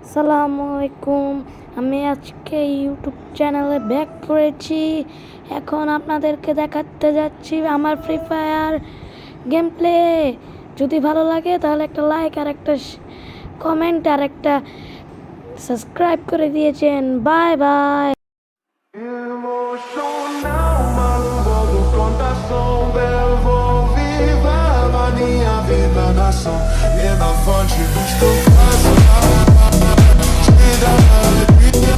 আসসালামু আলাইকুম। আমি আজকে ইউটিউব চ্যানেলে ব্যাক করেছি। এখন আপনাদেরকে দেখাতে যাচ্ছি আমার ফ্রি ফায়ার গেম প্লে। যদি ভালো লাগে তাহলে একটা লাইক আর একটা কমেন্ট আর একটা সাবস্ক্রাইব করে দিয়েছেন। Bye bye. Emocional, maluco do contação, devolve a minha vida na ação e na fonte dos teus braços. Tira a alegria.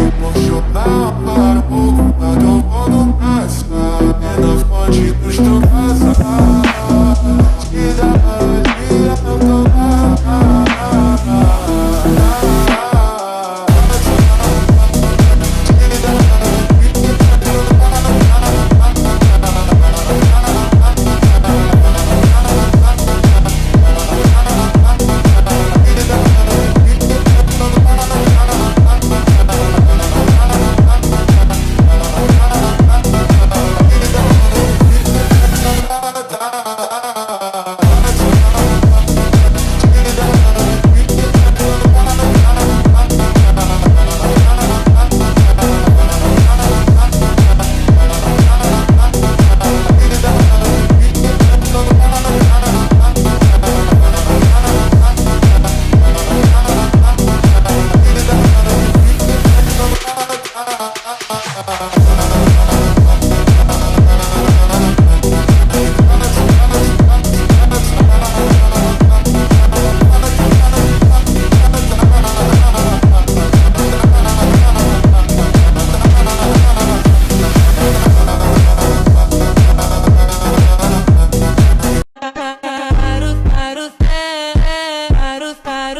Emocional, maluco, não vou mais e na fonte dos teus braços. Tira a alegria.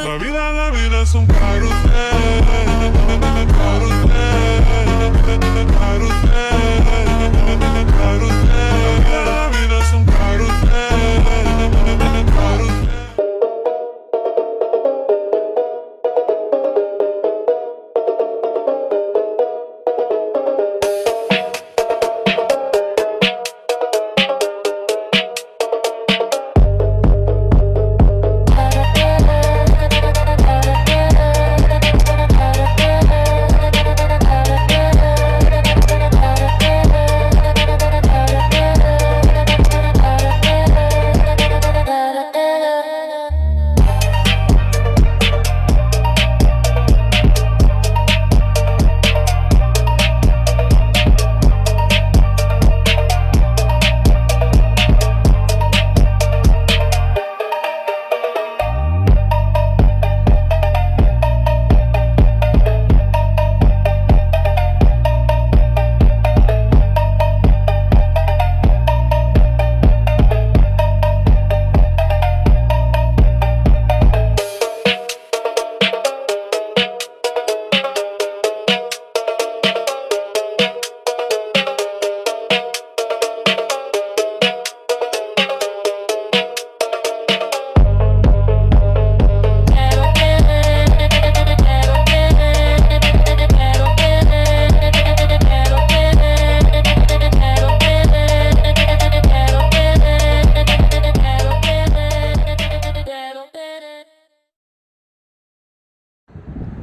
La vida es un carrusel, carrusel, carrusel, carrusel. La vida es un carrusel, carrusel.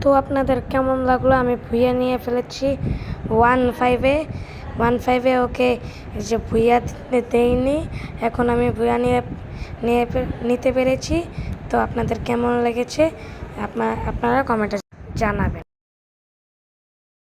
তো আপনাদের কেমন লাগলো? আমি ভুইয়া নিয়ে ফেলেছি 1-5-এ ওকে যে ভুইয়া দেইনি, এখন আমি ভুইয়া নিতে পেরেছি। তো আপনাদের কেমন লেগেছে আপনারা কমেন্টে জানাবেন।